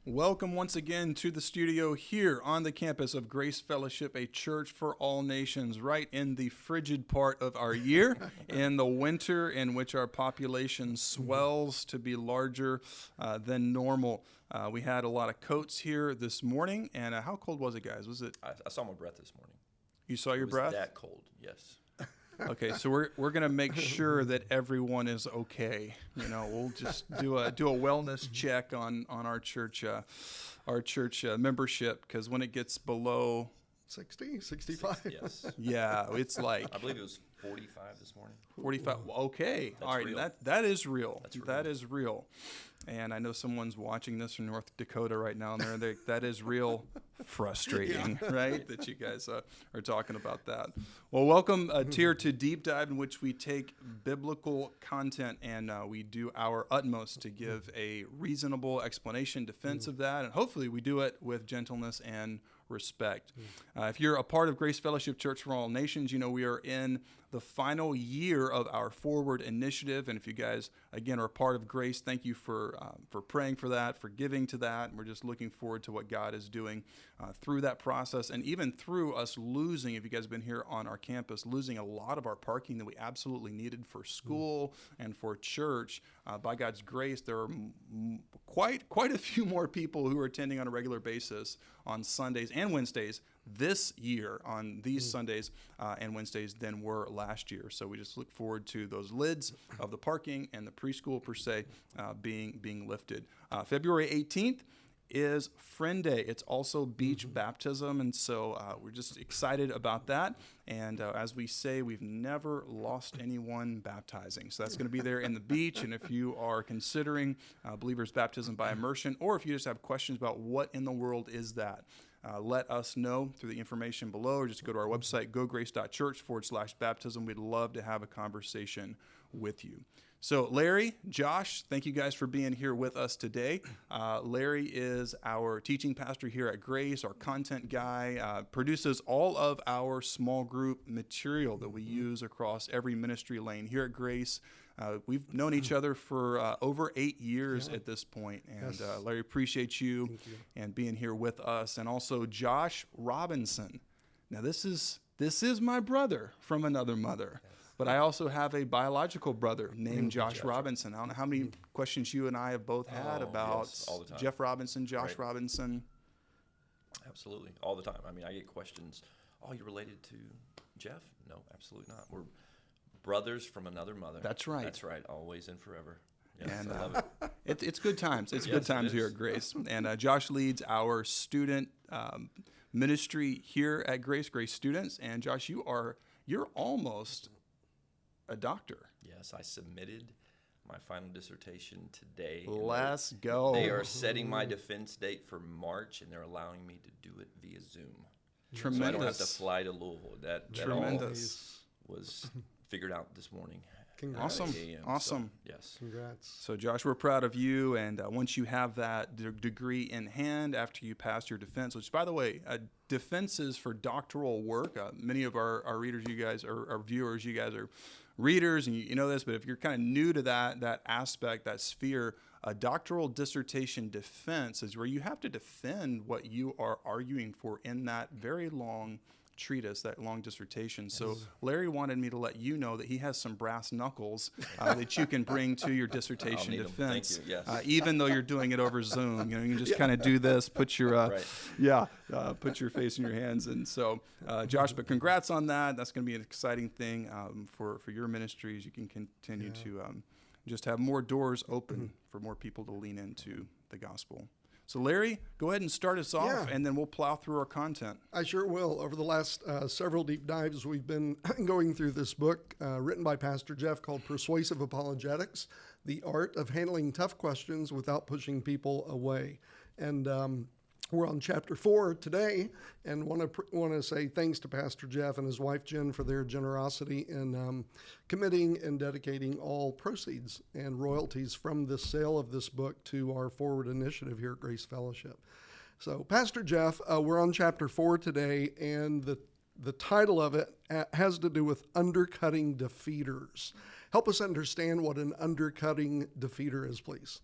Welcome once again to the studio here on the campus of Grace Fellowship, a church for all nations, right in the frigid part of our year, in the winter in which our population swells to be larger than normal. We had a lot of coats here this morning, and how cold was it, guys? Was it? I saw my breath this morning. You saw your breath? It was that cold, yes. Okay, so we're gonna make sure that everyone is okay. You know, we'll just do a wellness check on our church membership, because when it gets below 60, 65. Yes. Yeah, it's like I believe it was 45 this morning. 45. Okay, That's all right, real. that is real. That's real. That is real. And I know someone's watching this from North Dakota right now, and that is real frustrating, right? That you guys are talking about that. Well, welcome here to Deep Dive, in which we take biblical content and we do our utmost to give a reasonable explanation, defense of that, and hopefully we do it with gentleness and respect. If you're a part of Grace Fellowship Church for All Nations, you know we are in the final year of our Forward initiative, and if you guys again are a part of Grace, thank you for praying for that, for giving to that, and we're just looking forward to what God is doing through that process, and even through us losing, if you guys have been here on our campus, losing a lot of our parking that we absolutely needed for school and for church. By God's grace, there are quite a few more people who are attending on a regular basis on Sundays and Wednesdays this year on these Sundays and Wednesdays than were last year. So we just look forward to those lids of the parking and the preschool per se being lifted. February 18th is Friend Day. It's also beach baptism, and so we're just excited about that. And as we say, we've never lost anyone baptizing. So that's going to be there in the beach. And if you are considering believers' baptism by immersion, or if you just have questions about what in the world is that, let us know through the information below, or just go to our website, gograce.church/baptism. We'd love to have a conversation with you. So Larry, Josh, thank you guys for being here with us today. Larry is our teaching pastor here at Grace, our content guy, produces all of our small group material that we use across every ministry lane here at Grace. We've known each other for over 8 years at this point, and Larry, appreciate you and being here with us. And also Josh Robinson. Now this is my brother from another mother. But I also have a biological brother named Josh Robinson. I don't know how many questions you and I have both had about all the time. Jeff Robinson, Josh Right. Robinson. Absolutely, all the time. I mean, I get questions, oh, you related to Jeff? No, absolutely not. We're brothers from another mother. That's right. That's right, always and forever. Yes, And I love it. it's good times. It's Yes, good times it here is. at Grace. And Josh leads our student ministry here at Grace students. And Josh, you're almost a doctor. Yes, I submitted my final dissertation today. and Let's go. They are setting my defense date for March, and they're allowing me to do it via Zoom. Tremendous. So I don't have to fly to Louisville. That all Tremendous. was figured out this morning. Congrats. Awesome. 8 a.m., Awesome. So, yes. Congrats. So, Josh, we're proud of you. And once you have that degree in hand after you pass your defense, which, by the way, defenses for doctoral work, many of our readers, you guys, or our viewers, you guys are readers, and you know this, but if you're kind of new to that aspect, that sphere, a doctoral dissertation defense is where you have to defend what you are arguing for in that very long treatise, that long dissertation. So Larry wanted me to let you know that he has some brass knuckles that you can bring to your dissertation need 'em. defense. Thank you. Yes. Even though you're doing it over Zoom, you know, you can just kind of do this, put your put your face in your hands. And so, Josh, but congrats on that. That's going to be an exciting thing for your ministries. You can continue to just have more doors open for more people to lean into the gospel. So, Larry, go ahead and start us off, and then we'll plow through our content. I sure will. Over the last several deep dives, we've been going through this book written by Pastor Jeff called Persuasive Apologetics, The Art of Handling Tough Questions Without Pushing People Away. And we're on chapter 4 today, and want to say thanks to Pastor Jeff and his wife Jen for their generosity in committing and dedicating all proceeds and royalties from the sale of this book to our Forward initiative here at Grace Fellowship. So, Pastor Jeff, we're on chapter 4 today, and the title of it has to do with undercutting defeaters. Help us understand what an undercutting defeater is, please.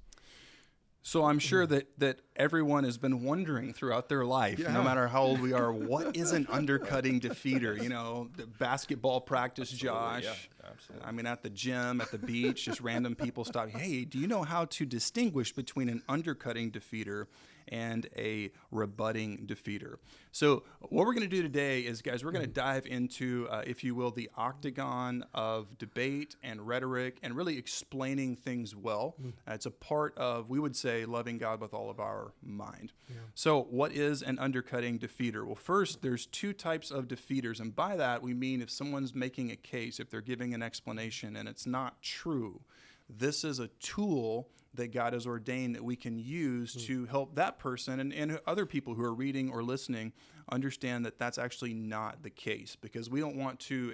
So I'm sure that everyone has been wondering throughout their life, no matter how old we are, what is an undercutting defeater? You know, the basketball practice, Josh. Yeah, absolutely. I mean, at the gym, at the beach, just random people stop. Hey, do you know how to distinguish between an undercutting defeater and a rebutting defeater? So what we're going to do today is, guys, we're going to dive into, if you will, the octagon of debate and rhetoric and really explaining things well. It's a part of, we would say, loving God with all of our mind. So what is an undercutting defeater? Well, first, there's two types of defeaters. And by that, we mean if someone's making a case, if they're giving an explanation and it's not true, this is a tool that God has ordained that we can use to help that person and other people who are reading or listening understand that that's actually not the case, because we don't want to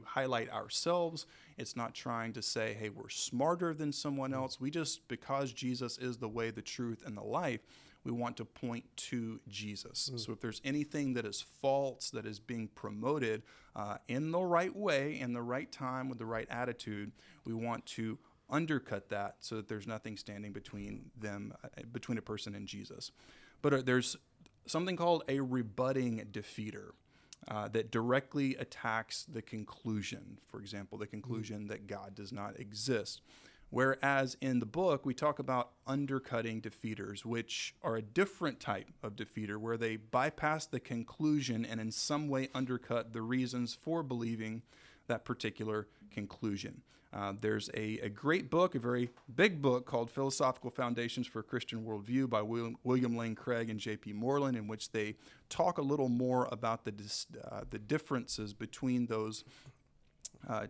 highlight ourselves. It's not trying to say, hey, we're smarter than someone else. We just, because Jesus is the way, the truth, and the life, we want to point to Jesus. So if there's anything that is false, that is being promoted in the right way, in the right time, with the right attitude, we want to undercut that so that there's nothing standing between them, between a person and Jesus. But there's something called a rebutting defeater that directly attacks the conclusion. For example, the conclusion that God does not exist. Whereas in the book, we talk about undercutting defeaters, which are a different type of defeater, where they bypass the conclusion and in some way undercut the reasons for believing that particular conclusion. There's a great book, a very big book called Philosophical Foundations for a Christian Worldview by William Lane Craig and J.P. Moreland, in which they talk a little more about the differences between those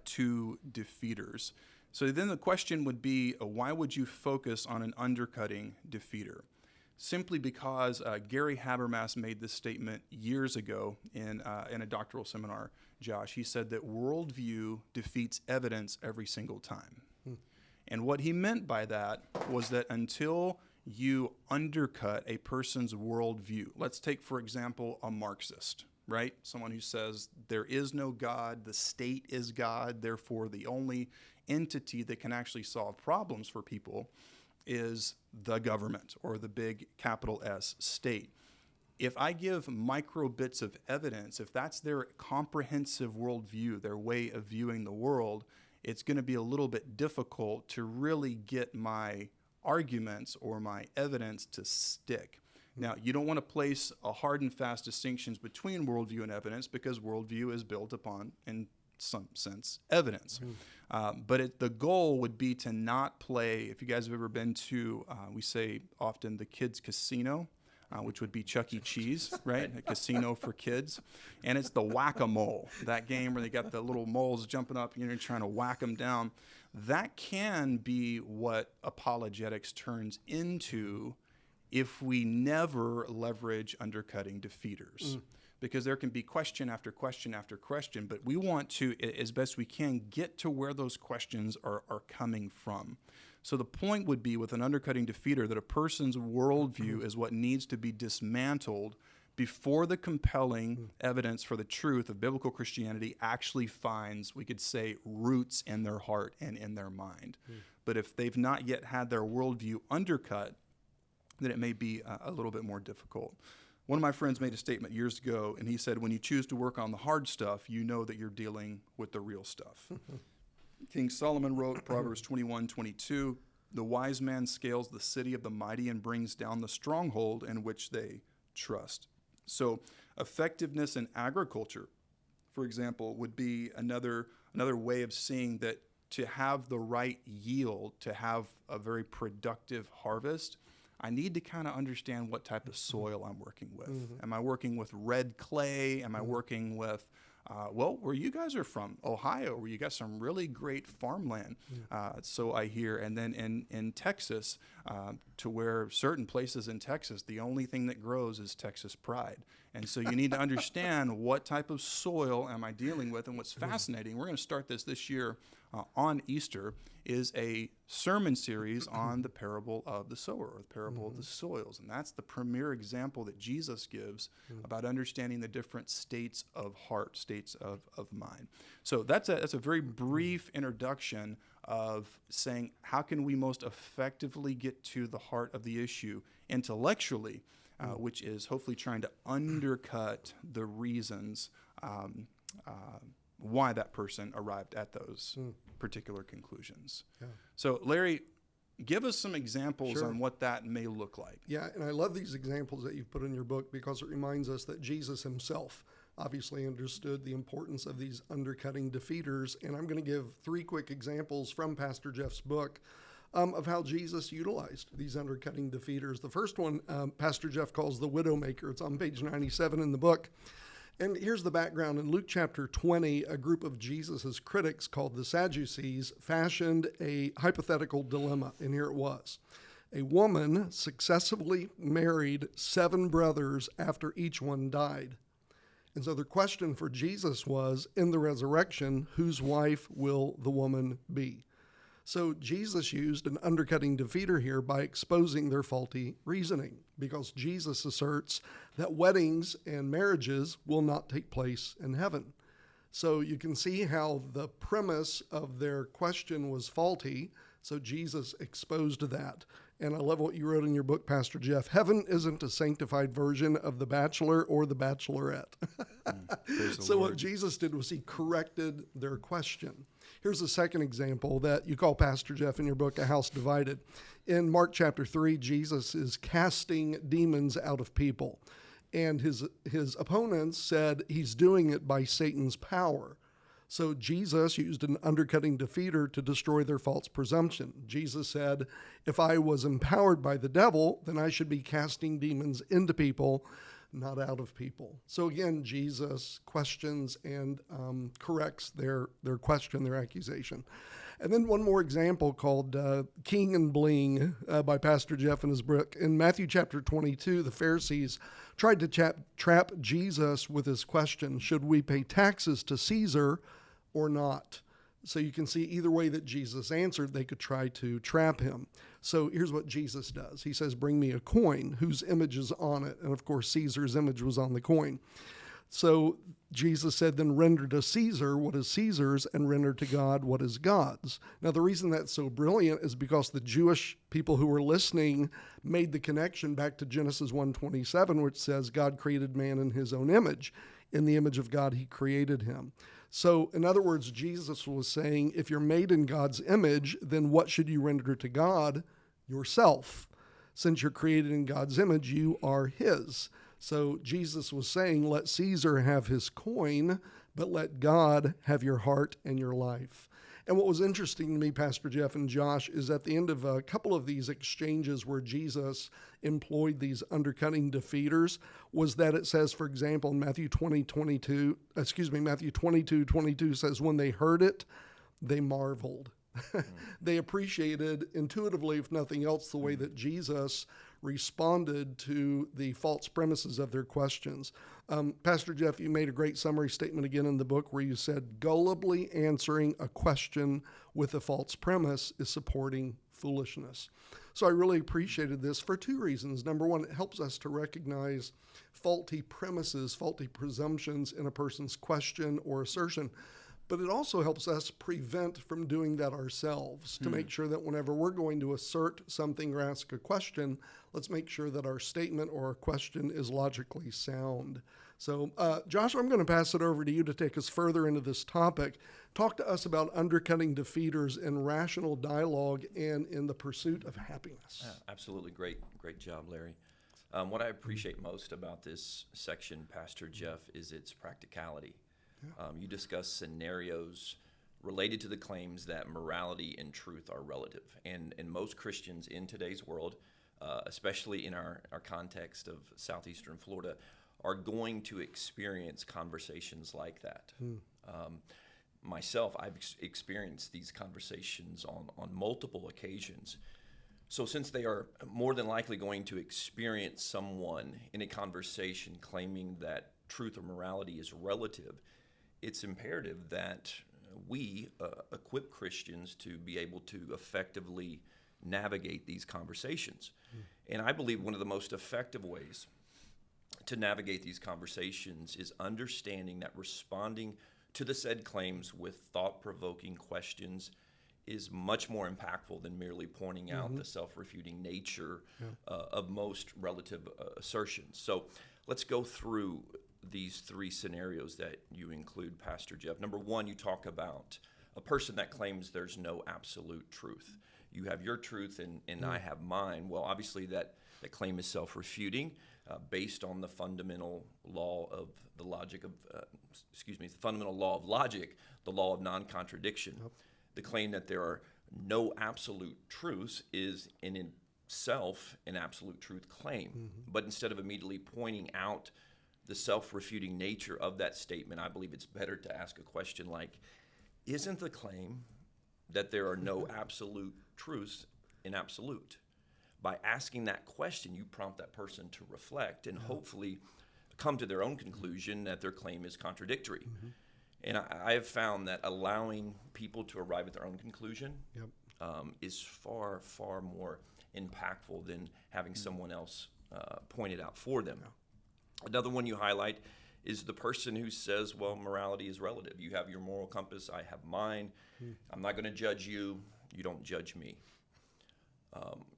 two defeaters. So then the question would be, why would you focus on an undercutting defeater? Simply because Gary Habermas made this statement years ago in a doctoral seminar, Josh. He said that worldview defeats evidence every single time. And what he meant by that was that until you undercut a person's worldview, let's take, for example, a Marxist, right? Someone who says there is no God, the state is God, therefore the only entity that can actually solve problems for people is the government, or the big capital S state. If I give micro bits of evidence, if that's their comprehensive worldview, their way of viewing the world, it's going to be a little bit difficult to really get my arguments or my evidence to stick. Now, you don't want to place a hard and fast distinctions between worldview and evidence, because worldview is built upon, in some sense, evidence. But the goal would be to not play, if you guys have ever been to, we say often, the kids' casino, which would be Chuck E. Cheese, right? A casino for kids. And it's the whack-a-mole, that game where they got the little moles jumping up and you're trying to whack them down. That can be what apologetics turns into if we never leverage undercutting defeaters. Because there can be question after question after question, but we want to, as best we can, get to where those questions are coming from. So the point would be, with an undercutting defeater, that a person's worldview is what needs to be dismantled before the compelling evidence for the truth of biblical Christianity actually finds, we could say, roots in their heart and in their mind. But if they've not yet had their worldview undercut, then it may be a little bit more difficult. One of my friends made a statement years ago, and he said, when you choose to work on the hard stuff, you know that you're dealing with the real stuff. King Solomon wrote, Proverbs 21:22, the wise man scales the city of the mighty and brings down the stronghold in which they trust. So effectiveness in agriculture, for example, would be another way of seeing that to have the right yield, to have a very productive harvest, I need to kind of understand what type of soil I'm working with. Am I working with red clay? Am I working with, where you guys are from, Ohio, where you got some really great farmland, so I hear. And then in Texas, to where certain places in Texas, the only thing that grows is Texas pride. And so you need to understand what type of soil am I dealing with. And what's fascinating, we're going to start this year on Easter, is a sermon series on the parable of the sower, or the parable of the soils. And that's the premier example that Jesus gives about understanding the different states of heart, states of mind. So that's a very brief introduction of saying, how can we most effectively get to the heart of the issue intellectually, which is hopefully trying to undercut the reasons why that person arrived at those particular conclusions. Yeah. So, Larry, give us some examples on what that may look like. Yeah, and I love these examples that you've put in your book because it reminds us that Jesus himself obviously understood the importance of these undercutting defeaters. And I'm going to give 3 quick examples from Pastor Jeff's book of how Jesus utilized these undercutting defeaters. The first one, Pastor Jeff calls the Widowmaker. It's on page 97 in the book. And here's the background. In Luke chapter 20, a group of Jesus's critics called the Sadducees fashioned a hypothetical dilemma, and here it was. A woman successfully married 7 brothers after each one died. And so the question for Jesus was, in the resurrection, whose wife will the woman be? So Jesus used an undercutting defeater here by exposing their faulty reasoning, because Jesus asserts that weddings and marriages will not take place in heaven. So you can see how the premise of their question was faulty, so Jesus exposed that. And I love what you wrote in your book, Pastor Jeff. Heaven isn't a sanctified version of The Bachelor or The Bachelorette. So what Jesus did was he corrected their question. Here's a second example that you call, Pastor Jeff, in your book, A House Divided. In Mark chapter 3, Jesus is casting demons out of people. And his opponents said he's doing it by Satan's power. So Jesus used an undercutting defeater to destroy their false presumption. Jesus said, if I was empowered by the devil, then I should be casting demons into people, not out of people. So again, Jesus questions and corrects their question, their accusation. And then one more example called King and Bling by Pastor Jeff in his book. In Matthew chapter 22, the Pharisees tried to trap Jesus with his question, should we pay taxes to Caesar or not? So you can see either way that Jesus answered, they could try to trap him. So here's what Jesus does. He says, bring me a coin whose image is on it. And of course, Caesar's image was on the coin. So Jesus said, then render to Caesar what is Caesar's and render to God what is God's. Now, the reason that's so brilliant is because the Jewish people who were listening made the connection back to Genesis 1:27, which says God created man in his own image. In the image of God, he created him. So, in other words, Jesus was saying, if you're made in God's image, then what should you render to God? Yourself. Since you're created in God's image, you are his. So Jesus was saying, let Caesar have his coin, but let God have your heart and your life. And what was interesting to me, Pastor Jeff and Josh, is at the end of a couple of these exchanges where Jesus employed these undercutting defeaters, was that it says, for example, in Matthew 22, says, when they heard it, they marveled. They appreciated intuitively, if nothing else, the way that Jesus responded to the false premises of their questions. Pastor Jeff, you made a great summary statement again in the book where you said, gullibly answering a question with a false premise is supporting foolishness. So I really appreciated this for 2 reasons. Number one, it helps us to recognize faulty premises, faulty presumptions in a person's question or assertion. But it also helps us prevent from doing that ourselves, to make sure that whenever we're going to assert something or ask a question, let's make sure that our statement or our question is logically sound. So, Josh, I'm going to pass it over to you to take us further into this topic. Talk to us about undercutting defeaters in rational dialogue and in the pursuit of happiness. Absolutely. Great job, Larry. What I appreciate most about this section, Pastor Jeff, is its practicality. You discuss scenarios related to the claims that morality and truth are relative. And most Christians in today's world, especially in our context of southeastern Florida, are going to experience conversations like that. Myself, I've experienced these conversations on multiple occasions. So since they are more than likely going to experience someone in a conversation claiming that truth or morality is relative, it's imperative that we equip Christians to be able to effectively navigate these conversations. And I believe one of the most effective ways to navigate these conversations is understanding that responding to the said claims with thought-provoking questions is much more impactful than merely pointing out the self-refuting nature of most relative assertions. So let's go through these three scenarios that you include, Pastor Jeff. Number one, you talk about a person that claims there's no absolute truth. You have your truth and I have mine. Well, obviously that claim is self-refuting based on the fundamental law of the logic of, the fundamental law of logic, the law of non-contradiction. Yep. The claim that there are no absolute truths is in itself an absolute truth claim. But instead of immediately pointing out the self-refuting nature of that statement, I believe it's better to ask a question like, isn't the claim that there are no absolute truths in absolute? By asking that question, you prompt that person to reflect and hopefully come to their own conclusion that their claim is contradictory. And I have found that allowing people to arrive at their own conclusion is far, far more impactful than having someone else point it out for them. Another one you highlight is the person who says, well, morality is relative. You have your moral compass, I have mine. I'm not going to judge you. You don't judge me.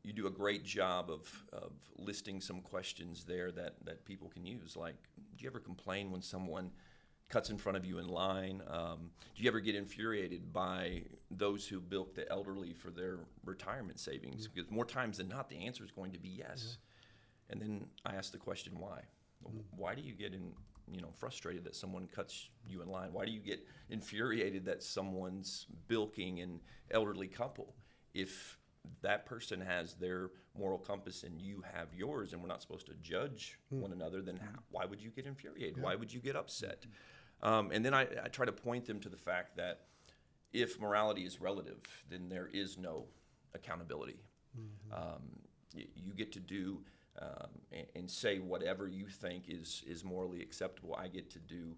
You do a great job of listing some questions there that people can use. Like, do you ever complain when someone cuts in front of you in line? Do you ever get infuriated by those who bilk the elderly for their retirement savings? Because more times than not, the answer is going to be yes. And then I ask the question, why? Why do you get frustrated that someone cuts you in line? Why do you get infuriated that someone's bilking an elderly couple? If that person has their moral compass and you have yours, and we're not supposed to judge one another, then why would you get infuriated? Why would you get upset? And then I try to point them to the fact that if morality is relative, then there is no accountability. You get to do and say whatever you think is morally acceptable. I get to do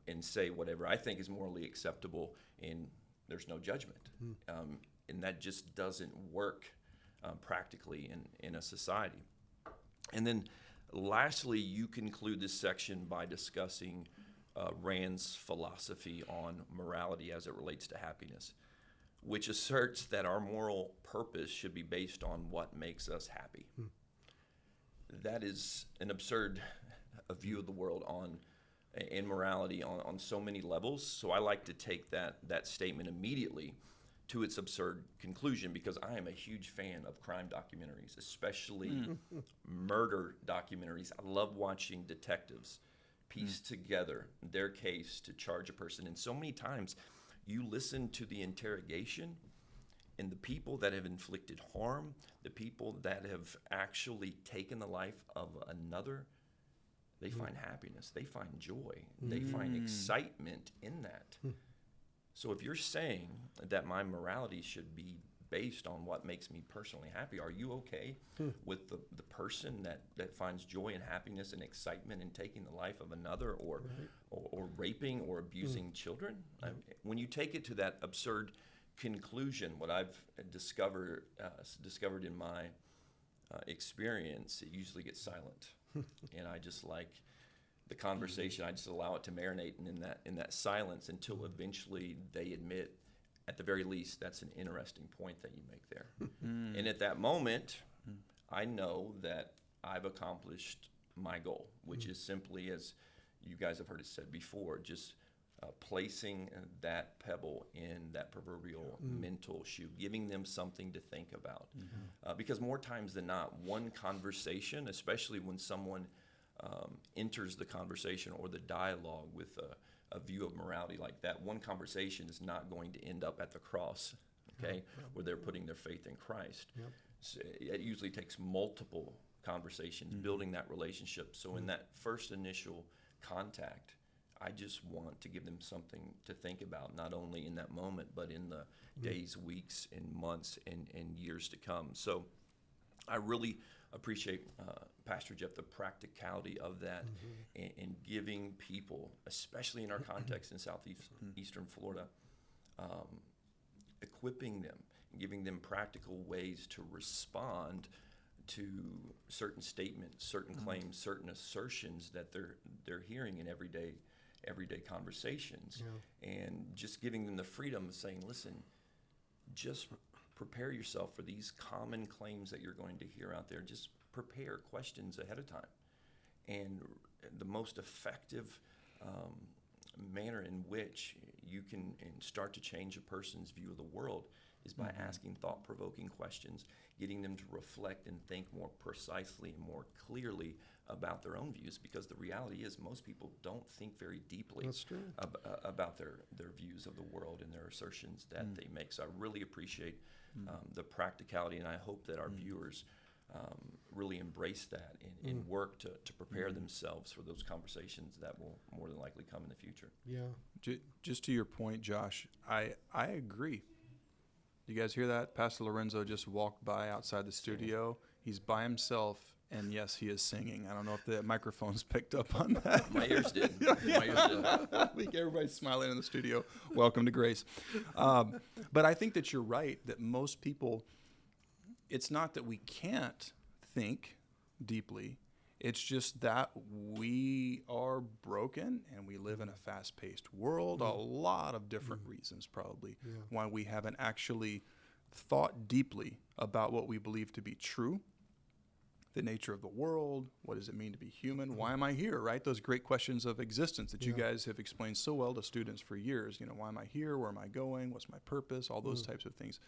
and say whatever I think is morally acceptable, and there's no judgment. And that just doesn't work practically in a society. And then lastly, you conclude this section by discussing Rand's philosophy on morality as it relates to happiness, which asserts that our moral purpose should be based on what makes us happy. That is an absurd view of the world in morality on so many levels. So I like to take that statement immediately to its absurd conclusion, because I am a huge fan of crime documentaries, especially murder documentaries. I love watching detectives piece together their case to charge a person. And so many times you listen to the interrogation, and the people that have inflicted harm, the people that have actually taken the life of another, they find happiness, they find joy, they find excitement in that. So if you're saying that my morality should be based on what makes me personally happy, are you okay with the person that finds joy and happiness and excitement in taking the life of another, or raping or abusing children? When you take it to that absurd conclusion, what I've discovered in my experience, it usually gets silent. And I just like the conversation. I just allow it to marinate in that silence until eventually they admit, at the very least, that's an interesting point that you make there. And at that moment, I know that I've accomplished my goal, which is simply, as you guys have heard it said before, just placing that pebble in that proverbial mental shoe, giving them something to think about. Because more times than not, one conversation, especially when someone enters the conversation or the dialogue with a view of morality like that, one conversation is not going to end up at the cross, okay, where they're putting their faith in Christ. So it usually takes multiple conversations, building that relationship. So in that first initial contact, I just want to give them something to think about, not only in that moment, but in the days, weeks, and months, and years to come. So I really appreciate, Pastor Jeff, the practicality of that, and giving people, especially in our context in southeastern Florida, equipping them, giving them practical ways to respond to certain statements, certain claims, certain assertions that they're hearing in everyday conversations, and just giving them the freedom of saying, listen, just prepare yourself for these common claims that you're going to hear out there. Just prepare questions ahead of time. And the most effective manner in which you can start to change a person's view of the world is by asking thought-provoking questions, getting them to reflect and think more precisely and more clearly about their own views, because the reality is most people don't think very deeply about their views of the world and their assertions that they make. So I really appreciate the practicality, and I hope that our viewers really embrace that and work to prepare themselves for those conversations that will more than likely come in the future. Yeah. Just to your point, Josh, I agree. You guys hear that? Pastor Lorenzo just walked by outside the studio. He's by himself, and yes, he is singing. I don't know if the microphone's picked up on that. My ears did. My ears did. I think everybody's smiling in the studio. Welcome to Grace. But I think that you're right, that most people, it's not that we can't think deeply. It's just that we are broken and we live in a fast-paced world. A lot of different reasons probably why we haven't actually thought deeply about what we believe to be true, the nature of the world, what does it mean to be human, why am I here, right? Those great questions of existence that you guys have explained so well to students for years. You know, why am I here, where am I going, what's my purpose, all those types of things.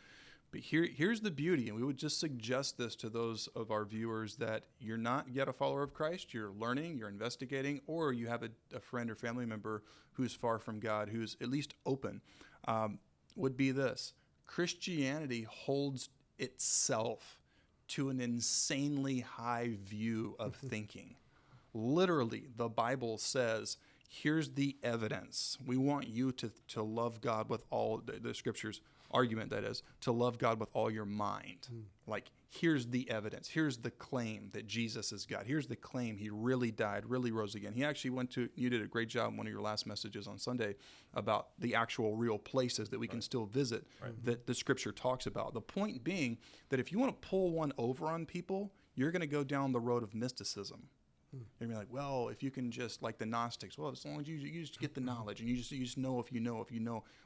But here's the beauty, and we would just suggest this to those of our viewers that you're not yet a follower of Christ, you're learning, you're investigating, or you have a friend or family member who's far from God, who's at least open, would be this. Christianity holds itself to an insanely high view of thinking. Literally, the Bible says, here's the evidence. We want you to love God with all the scriptures, argument that is, to love God with all your mind. Like, here's the evidence. Here's the claim that Jesus is God. Here's the claim he really died, really rose again. He actually you did a great job in one of your last messages on Sunday about the actual real places that we can still visit that the scripture talks about. The point being that if you want to pull one over on people, you're going to go down the road of mysticism. You're gonna be like, well, if you can just, like the Gnostics, well, as long as you just get the knowledge and you just know if you know.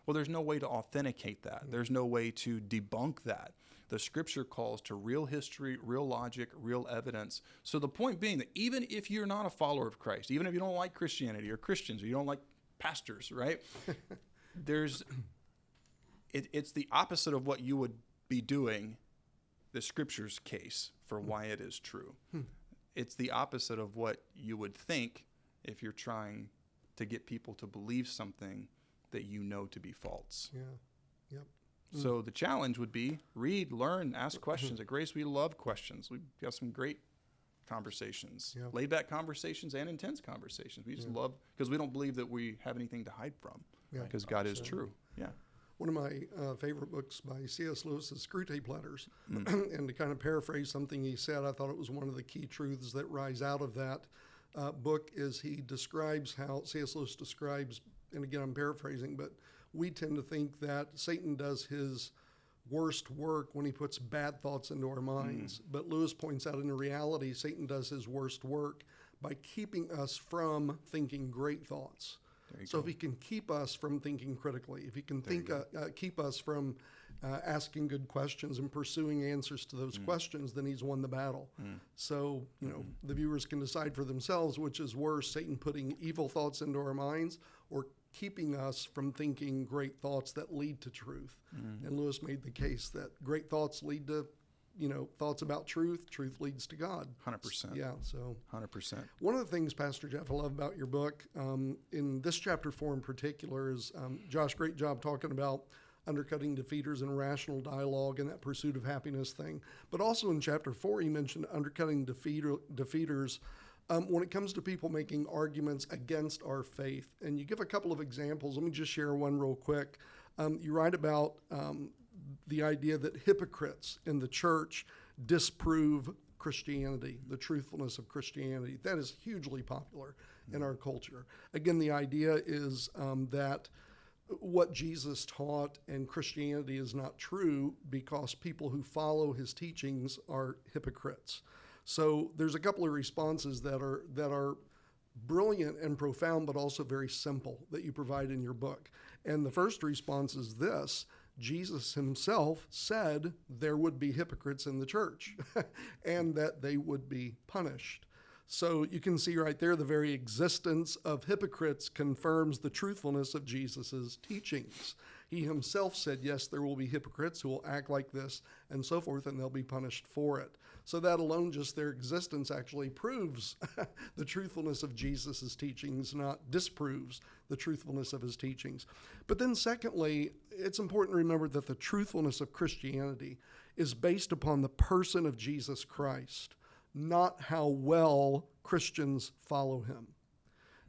Well, there's no way to authenticate that. There's no way to debunk that. The scripture calls to real history, real logic, real evidence. So the point being that even if you're not a follower of Christ, even if you don't like Christianity or Christians, or you don't like pastors, right? It's the opposite of what you would be doing, the scripture's case for why it is true. It's the opposite of what you would think if you're trying to get people to believe something that you know to be false. Yep. So the challenge would be read, learn, ask questions. At Grace, we love questions. We've got some great conversations, laid back conversations and intense conversations. We just love, because we don't believe that we have anything to hide from, because God is true. Yeah. One of my favorite books by C.S. Lewis is Screwtape Letters. And to kind of paraphrase something he said, I thought it was one of the key truths that rise out of that book is he describes how C.S. Lewis describes, and again, I'm paraphrasing, but we tend to think that Satan does his worst work when he puts bad thoughts into our minds. But Lewis points out in reality, Satan does his worst work by keeping us from thinking great thoughts. So if he can keep us from thinking critically, if he can keep us from asking good questions and pursuing answers to those questions, then he's won the battle. So, the viewers can decide for themselves which is worse, Satan putting evil thoughts into our minds or keeping us from thinking great thoughts that lead to truth. And Lewis made the case that great thoughts lead to thoughts about truth. Truth leads to God. 100%. Yeah, so 100%. One of the things, Pastor Jeff, I love about your book, in this chapter 4 in particular, is Josh, great job talking about undercutting defeaters and rational dialogue and that pursuit of happiness thing. But also in chapter 4, you mentioned undercutting defeaters when it comes to people making arguments against our faith. And you give a couple of examples. Let me just share one real quick. You write about the idea that hypocrites in the church disprove Christianity, the truthfulness of Christianity. That is hugely popular in our culture. Again, the idea is that what Jesus taught and Christianity is not true because people who follow his teachings are hypocrites. So there's a couple of responses that are brilliant and profound, but also very simple that you provide in your book. And the first response is this, Jesus himself said there would be hypocrites in the church and that they would be punished. So you can see right there the very existence of hypocrites confirms the truthfulness of Jesus's teachings. He himself said, yes, there will be hypocrites who will act like this and so forth, and they'll be punished for it. So that alone, just their existence actually proves the truthfulness of Jesus's teachings, not disproves the truthfulness of his teachings. But then secondly, it's important to remember that the truthfulness of Christianity is based upon the person of Jesus Christ, not how well Christians follow him.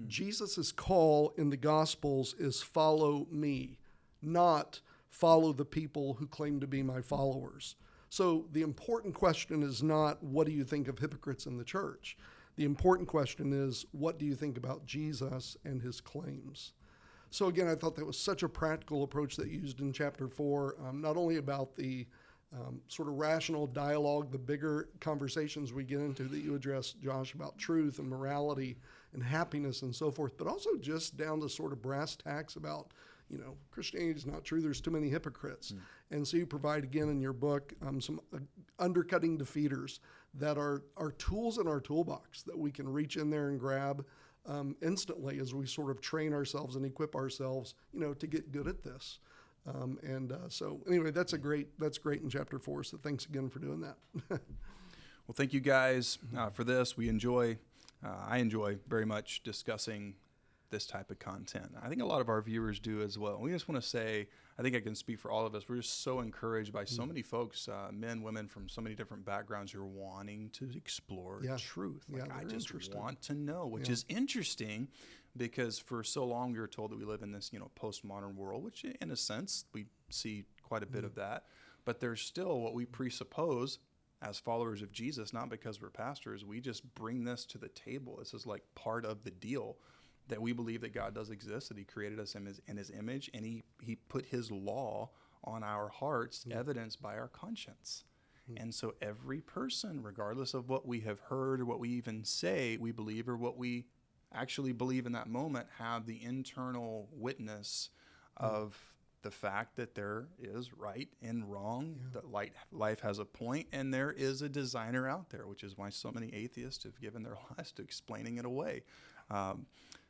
Jesus' call in the Gospels is follow me, not follow the people who claim to be my followers. So the important question is not what do you think of hypocrites in the church? The important question is what do you think about Jesus and his claims? So again, I thought that was such a practical approach that you used in chapter 4, not only about the sort of rational dialogue, the bigger conversations we get into that you address, Josh, about truth and morality and happiness and so forth, but also just down to sort of brass tacks about, Christianity is not true. There's too many hypocrites. And so you provide, again, in your book, some undercutting defeaters that are tools in our toolbox that we can reach in there and grab instantly as we sort of train ourselves and equip ourselves, to get good at this. So anyway, that's great in chapter 4. So thanks again for doing that. Well, thank you guys for this. I enjoy very much discussing this type of content. I think a lot of our viewers do as well. We just want to say, I think I can speak for all of us, we're just so encouraged by so many folks, men, women from so many different backgrounds who are wanting to explore truth. I just want to know, which is interesting because for so long we were told that we live in this, postmodern world, which in a sense we see quite a bit of that, but there's still what we presuppose as followers of Jesus, not because we're pastors, we just bring this to the table. This is like part of the deal, that we believe that God does exist, that he created us in his image, and he put his law on our hearts, evidenced by our conscience. And so every person, regardless of what we have heard or what we even say we believe or what we actually believe in that moment, have the internal witness of the fact that there is right and wrong, that life has a point, and there is a designer out there, which is why so many atheists have given their lives to explaining it away.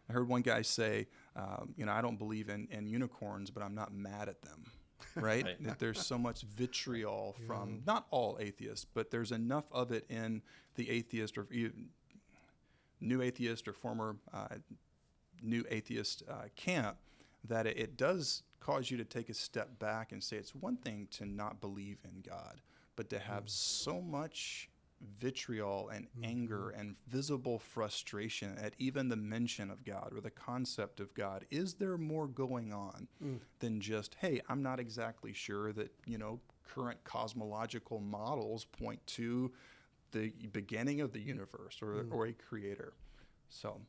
I heard one guy say, I don't believe in unicorns, but I'm not mad at them, right? That there's so much vitriol from, not all atheists, but there's enough of it in the atheist or new atheist or former new atheist camp that it does cause you to take a step back and say it's one thing to not believe in God, but to have so much vitriol and anger and visible frustration at even the mention of God or the concept of God. Is there more going on than just, hey, I'm not exactly sure that, current cosmological models point to the beginning of the universe or a creator. So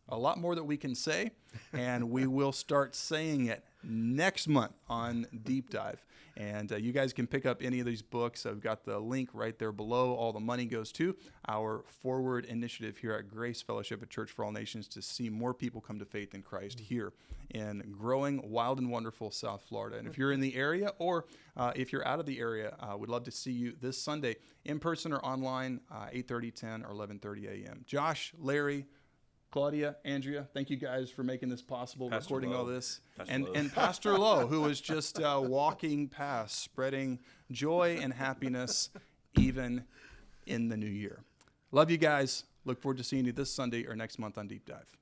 a lot more that we can say, and we will start saying it next month on Deep Dive. And you guys can pick up any of these books. I've got the link right there below. All the money goes to our Forward initiative here at Grace Fellowship at Church for All Nations to see more people come to faith in Christ here in growing, wild, and wonderful South Florida. And if you're in the area or if you're out of the area, we'd love to see you this Sunday in person or online, 8:30, 10, or 11:30 a.m. Josh, Larry, Claudia, Andrea, thank you guys for making this possible, Pastor recording Lowe. all this. Pastor Lowe. And Pastor Lowe, who was just walking past, spreading joy and happiness even in the new year. Love you guys. Look forward to seeing you this Sunday or next month on Deep Dive.